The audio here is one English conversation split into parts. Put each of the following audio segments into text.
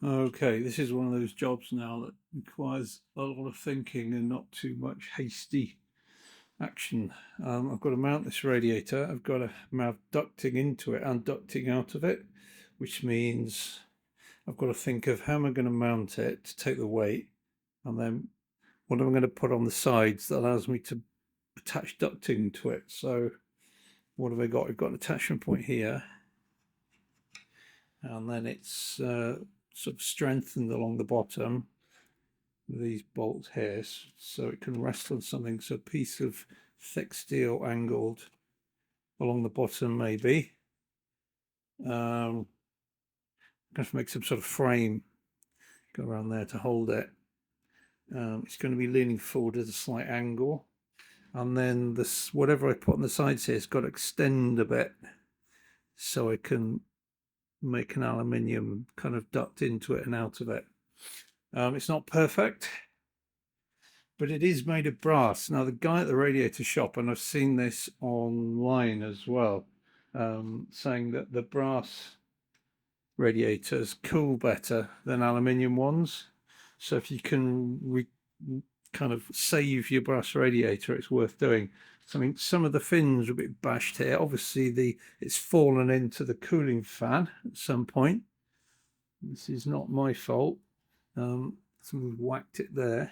Okay, this is one of those jobs now that requires a lot of thinking and not too much hasty action. I've got to mount this radiator. I've got to mount ducting into it and ducting out of it, which means I've got to think of how am I going to mount it to take the weight, and then what am I going to put on the sides that allows me to attach ducting to it. So what have I got? I've got an attachment point here, and then it's sort of strengthened along the bottom with these bolts here, so it can rest on something. So a piece of thick steel angled along the bottom, maybe. I'm going to make some sort of frame go around there to hold it. It's going to be leaning forward at a slight angle, and then this whatever I put on the sides here has got to extend a bit so I can make an aluminium kind of duct into it and out of it. It's not perfect, but it is made of brass. Now the guy at the radiator shop, and I've seen this online as well, saying that the brass radiators cool better than aluminium ones. So if you can kind of save your brass radiator, it's worth doing. So, I mean, some of the fins are a bit bashed here. Obviously, it's fallen into the cooling fan at some point. This is not my fault. Someone whacked it there.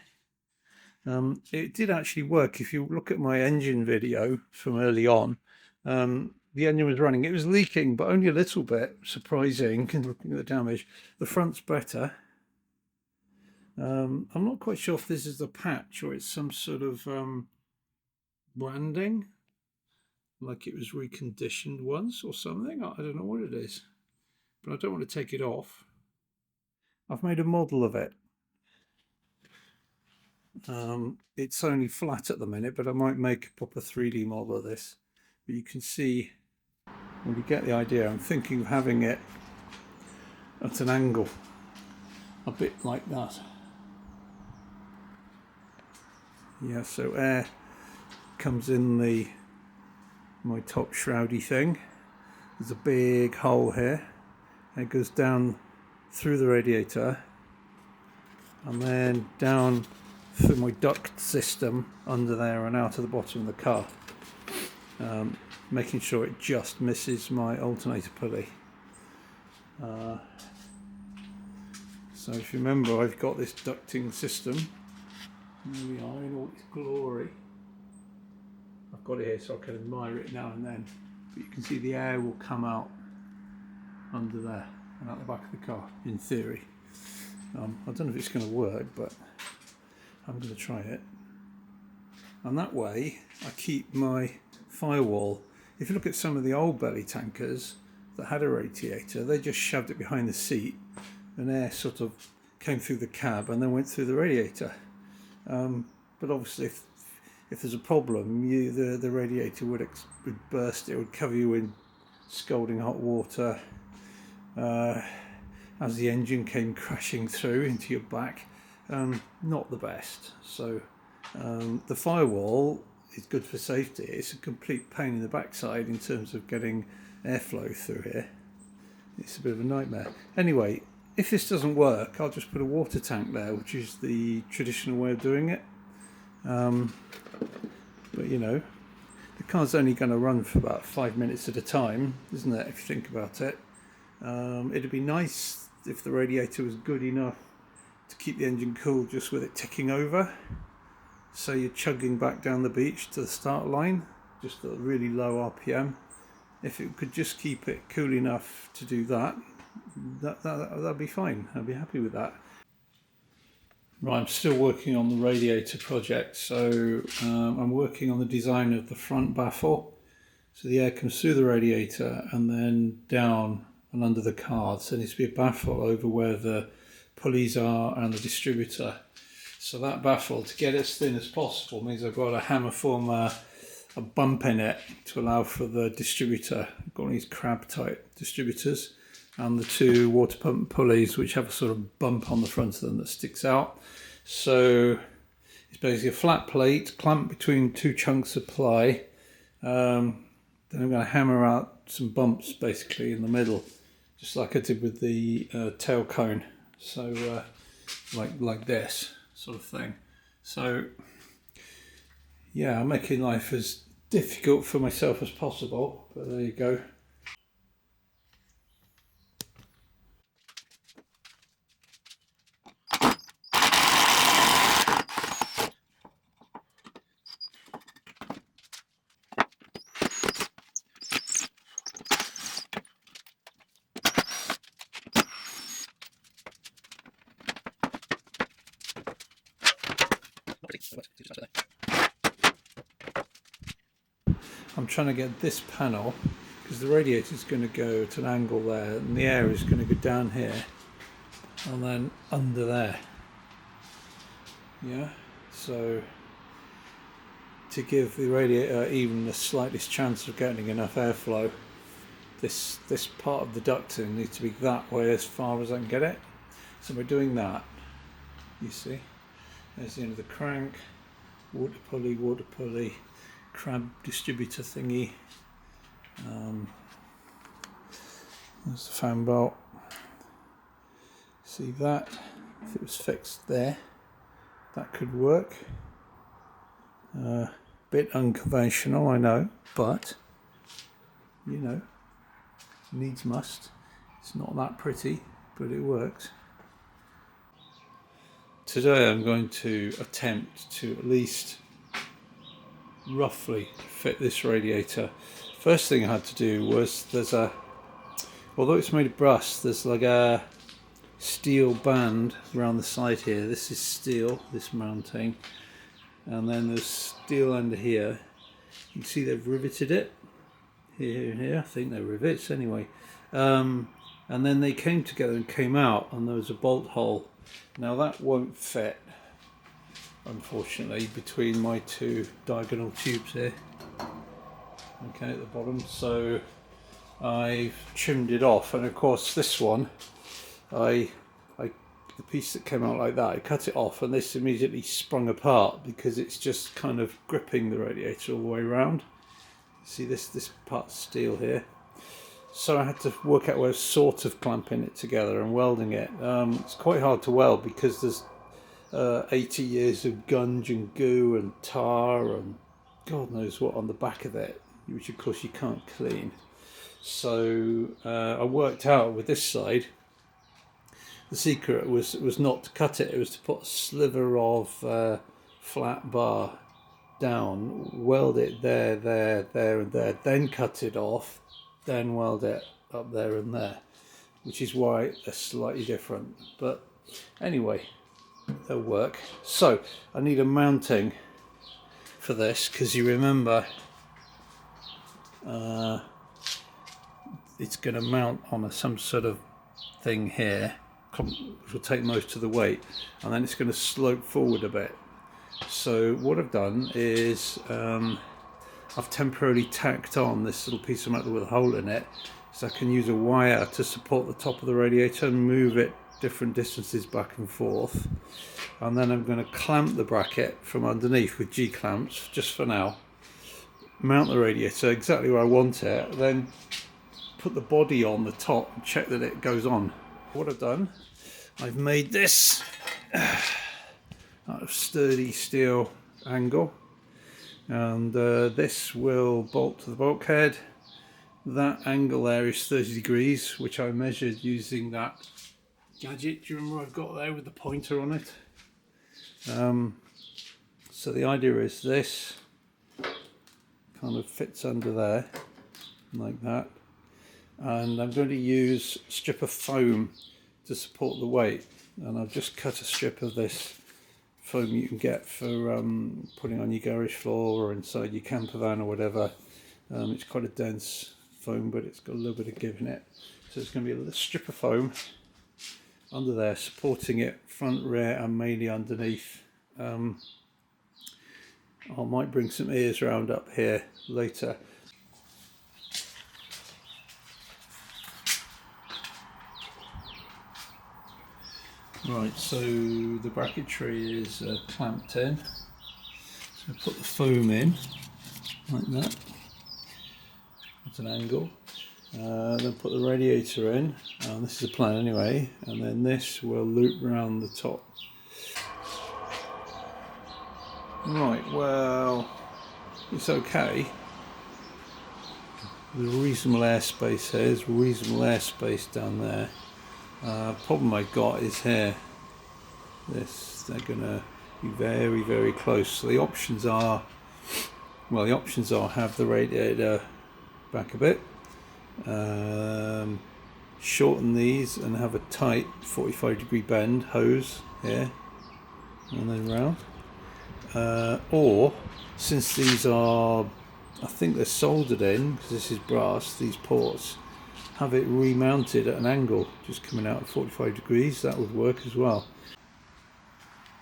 It did actually work. If you look at my engine video from early on, the engine was running. It was leaking, but only a little bit. Surprising, looking at the damage. The front's better. I'm not quite sure if this is a patch or it's some sort of branding, like it was reconditioned once or something. I don't know what it is, but I don't want to take it off. I've made a model of it. It's only flat at the minute, but I might make a proper 3D model of this. But you can see, when you get the idea, I'm thinking of having it at an angle, a bit like that. Yeah, so air comes in my top shroudy thing. There's a big hole here. It goes down through the radiator and then down through my duct system under there and out of the bottom of the car, making sure it just misses my alternator pulley. So if you remember, I've got this ducting system. There we are in all its glory. I've got it here so I can admire it now and then, but you can see the air will come out under there and out the back of the car, in theory. I don't know if it's going to work, but I'm going to try it. And that way I keep my firewall. If you look at some of the old belly tankers that had a radiator, they just shoved it behind the seat and air sort of came through the cab and then went through the radiator. But obviously if there's a problem, the radiator would burst. It would cover you in scalding hot water as the engine came crashing through into your back. Not the best. So the firewall is good for safety. It's a complete pain in the backside in terms of getting airflow through here. It's a bit of a nightmare. Anyway, if this doesn't work, I'll just put a water tank there, which is the traditional way of doing it. But you know, the car's only going to run for about 5 minutes at a time, isn't it, if you think about it? It'd be nice if the radiator was good enough to keep the engine cool just with it ticking over. So you're chugging back down the beach to the start line, just at a really low RPM. If it could just keep it cool enough to do that, that'd be fine. I'd be happy with that. Right, I'm still working on the radiator project, so I'm working on the design of the front baffle. So the air comes through the radiator and then down and under the car. So there needs to be a baffle over where the pulleys are and the distributor. So that baffle, to get as thin as possible, means I've got to hammer form a bump in it to allow for the distributor. I've got these crab type distributors and the two water pump pulleys which have a sort of bump on the front of them that sticks out. So it's basically a flat plate clamped between two chunks of ply. Then I'm going to hammer out some bumps basically in the middle, just like I did with the tail cone. So like this sort of thing. So yeah, I'm making life as difficult for myself as possible, but there you go. I'm trying to get this panel, because the radiator is going to go at an angle there, and the air is going to go down here and then under there. Yeah, so to give the radiator even the slightest chance of getting enough airflow, this part of the ducting needs to be that way as far as I can get it. So we're doing that. You see, there's the end of the crank, water pulley, crab distributor thingy. There's the fan bolt. See that? If it was fixed there, that could work. Bit unconventional, I know, but you know, needs must. It's not that pretty, but it works. Today I'm going to attempt to at least roughly fit this radiator. First thing I had to do was, although it's made of brass, there's like a steel band around the side here. This is steel, this mounting, and then there's steel under here. You can see they've riveted it here and here. I think they're rivets anyway. And then they came together and came out, and there was a bolt hole. Now that won't fit, unfortunately, between my two diagonal tubes here. Okay, at the bottom. So I've trimmed it off, and of course this one, the piece that came out like that, I cut it off, and this immediately sprung apart because it's just kind of gripping the radiator all the way around. See this part's steel here. So I had to work out a way of sort of clamping it together and welding it. It's quite hard to weld because there's 80 years of gunge and goo and tar and God knows what on the back of it, which of course you can't clean. So I worked out with this side, the secret was not to cut it, it was to put a sliver of flat bar down, weld it there and there, then cut it off, then weld it up there and there, which is why they're slightly different. But anyway, they'll work. So I need a mounting for this, because you remember it's going to mount on some sort of thing here, which will take most of the weight, and then it's going to slope forward a bit. So what I've done is I've temporarily tacked on this little piece of metal with a hole in it, so I can use a wire to support the top of the radiator and move it different distances back and forth. And then I'm going to clamp the bracket from underneath with G-clamps, just for now. Mount the radiator exactly where I want it, then put the body on the top and check that it goes on. What I've done, I've made this out of sturdy steel angle, and this will bolt to the bulkhead. That angle there is 30 degrees, which I measured using that gadget. Do you remember I've got there with the pointer on it? So the idea is this kind of fits under there like that, and I'm going to use a strip of foam to support the weight, and I've just cut a strip of this foam you can get for putting on your garage floor or inside your camper van or whatever. It's quite a dense foam, but it's got a little bit of give in it, so it's going to be a little strip of foam under there supporting it front, rear and mainly underneath. I might bring some ears round up here later. Right, so the bracketry is clamped in, so put the foam in like that at an angle, Then put the radiator in, and this is a plan anyway, and then this will loop round the top. Right, well, it's okay. There's reasonable airspace here, there's reasonable airspace down there. Problem I got is here. They're gonna be very, very close. So the options are, well, the options are have the radiator back a bit, shorten these and have a tight 45-degree bend hose here and then round, or since these are, I think they're soldered in because this is brass, these ports, have it remounted at an angle just coming out at 45 degrees. That would work as well.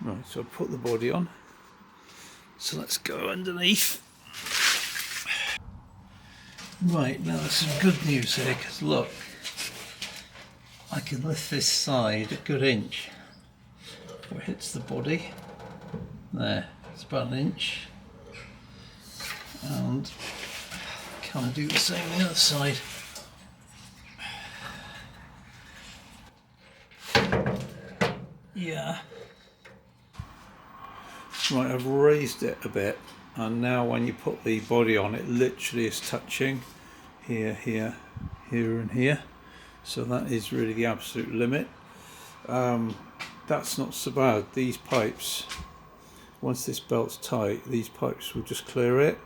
Right, so I put the body on, so let's go underneath. Right, now there's some good news here, because look, I can lift this side a good inch where it hits the body. There, it's about an inch. And can I do the same on the other side? Yeah. Right, I've raised it a bit, and now when you put the body on, it literally is touching here, here, here and here. So that is really the absolute limit. That's not so bad. These pipes, once this belt's tight, these pipes will just clear it.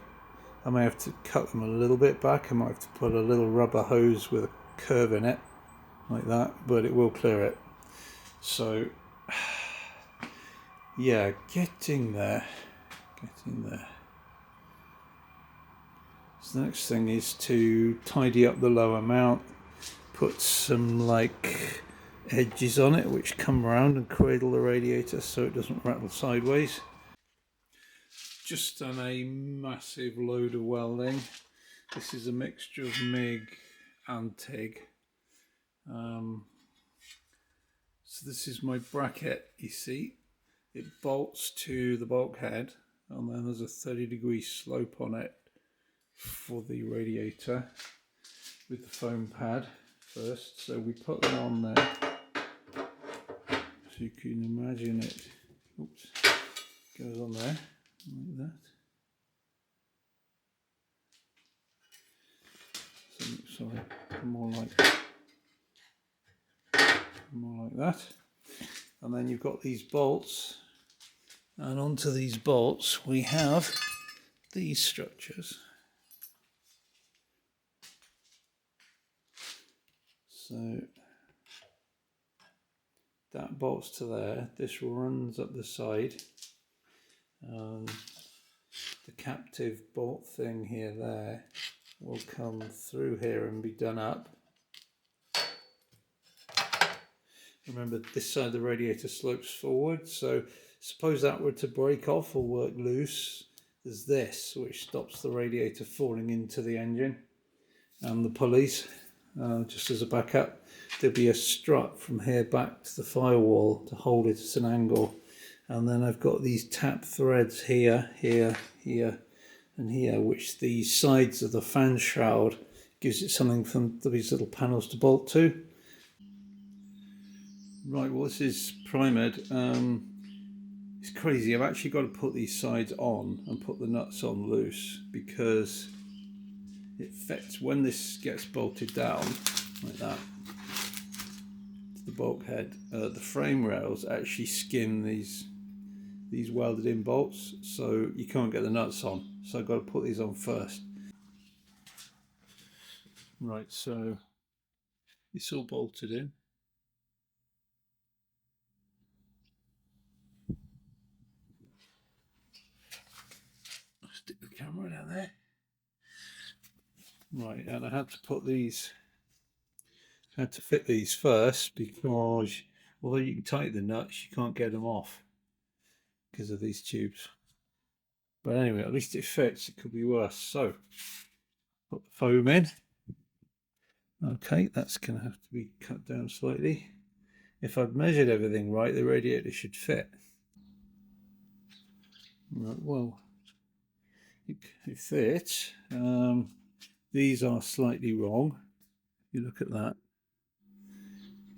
I may have to cut them a little bit back. I might have to put a little rubber hose with a curve in it, like that, but it will clear it. So, yeah, getting there. So the next thing is to tidy up the lower mount, put some like edges on it which come around and cradle the radiator so it doesn't rattle sideways. Just done a massive load of welding. This is a mixture of MIG and TIG. So this is my bracket, you see. It bolts to the bulkhead, and then there's a 30-degree slope on it for the radiator with the foam pad first. So we put them on there, so you can imagine it. Oops, goes on there like that. So, sorry, more like that. And then you've got these bolts, and onto these bolts we have these structures. So that bolts to there, this runs up the side, the captive bolt thing here there will come through here and be done up. Remember, this side of the radiator slopes forward, so suppose that were to break off or work loose, there's this which stops the radiator falling into the engine, and the pulleys, just as a backup. There'll be a strut from here back to the firewall to hold it at an angle, and then I've got these tap threads here, here, here and here, which the sides of the fan shroud gives it something from these little panels to bolt to. Right, well, this is primed. It's crazy. I've actually got to put these sides on and put the nuts on loose, because it fits when this gets bolted down like that to the bulkhead. The frame rails actually skim these welded in bolts, so you can't get the nuts on. So I've got to put these on first. Right, so it's all bolted in. Stick the camera down there. Right, and I had to put these, I had to fit these first, because although you can tighten the nuts, you can't get them off because of these tubes. But anyway, at least it fits. It could be worse. So put the foam in. Okay, that's going to have to be cut down slightly. If I'd measured everything right, the radiator should fit. Right, well, it fits. These are slightly wrong. You look at that.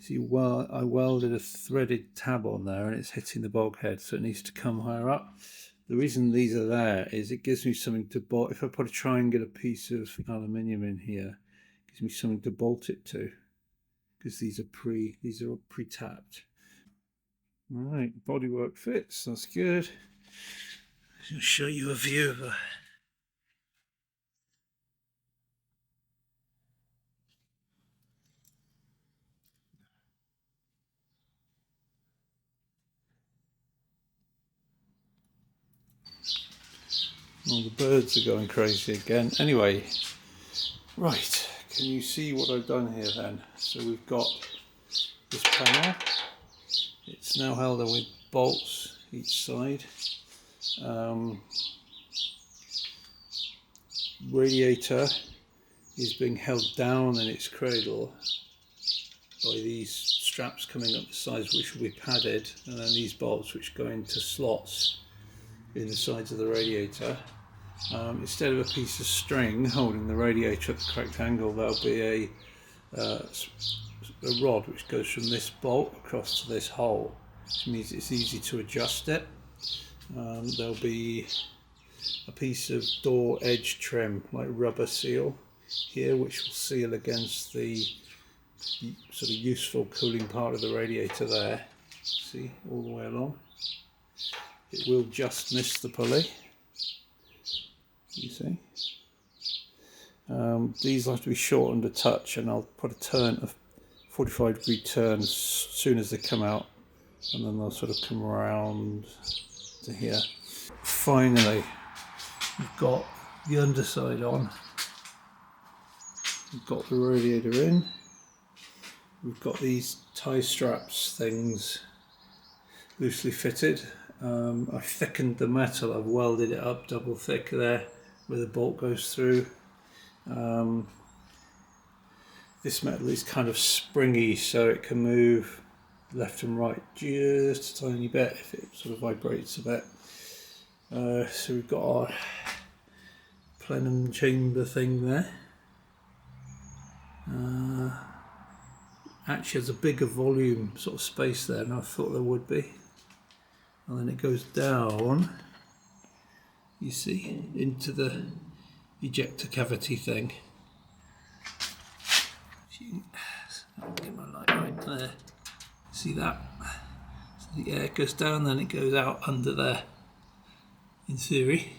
See, well, I welded a threaded tab on there and it's hitting the bulkhead, so it needs to come higher up. The reason these are there is it gives me something to bolt. If I try and get a piece of aluminium in here, it gives me something to bolt it to, because these are all pre-tapped. Right, bodywork fits. That's good. I'll show you a view of all the birds are going crazy again. Anyway, right, can you see what I've done here then? So we've got this panel. It's now held on with bolts each side. Radiator is being held down in its cradle by these straps coming up the sides, which will be padded, and then these bolts which go into slots in the sides of the radiator. Instead of a piece of string holding the radiator at the correct angle, there'll be a rod which goes from this bolt across to this hole, which means it's easy to adjust it. There'll be a piece of door edge trim, like rubber seal here, which will seal against the sort of useful cooling part of the radiator there. See, all the way along. It will just miss the pulley, you see. These will have to be shortened a touch, and I'll put a 45-degree turn as soon as they come out, and then they'll sort of come around to here. Finally, we've got the underside on. We've got the radiator in. We've got these tie straps things loosely fitted. I thickened the metal. I've welded it up double thick there where the bolt goes through. This metal is kind of springy, so it can move left and right just a tiny bit if it sort of vibrates a bit. So we've got our plenum chamber thing there. Actually has a bigger volume sort of space there than I thought there would be. And then it goes down, you see, into the ejector cavity thing. I'll get my light right there. See that? So the air goes down, then it goes out under there, in theory.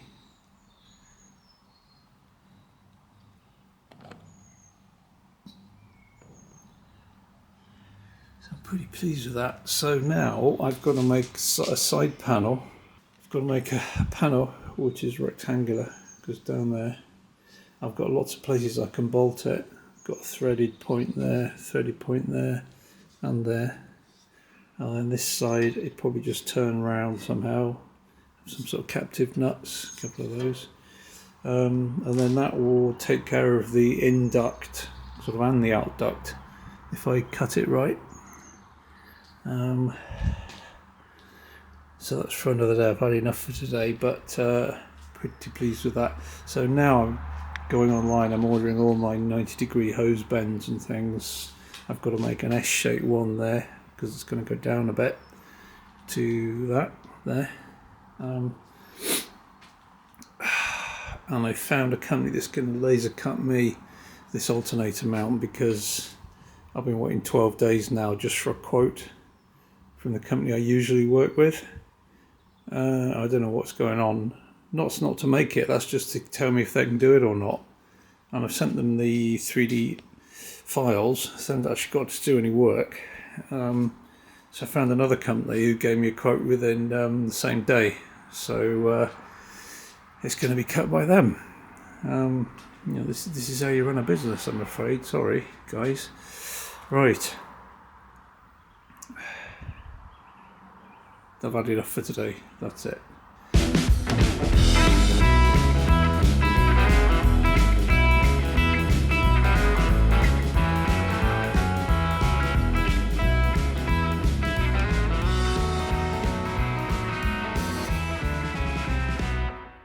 I'm pretty pleased with that. So now I've got to make a side panel. I've got to make a panel which is rectangular, goes down there. I've got lots of places I can bolt it. I've got a threaded point there, and there. And then this side, it probably just turn round somehow. Some sort of captive nuts, a couple of those. And then that will take care of the in duct sort of and the out duct if I cut it right. So that's for another day. I've had enough for today, but pretty pleased with that. So now I'm going online, I'm ordering all my 90-degree hose bends and things. I've got to make an S-shaped one there because it's going to go down a bit to that there. And I found a company that's going to laser cut me this alternator mount because I've been waiting 12 days now just for a quote from the company I usually work with. I don't know what's going on. That's not to make it, that's just to tell me if they can do it or not. And I've sent them the 3D files, so I haven't actually got to do any work. So I found another company who gave me a quote within the same day. So it's going to be cut by them. You know, this is how you run a business, I'm afraid. Sorry, guys. Right. I've had enough for today. That's it.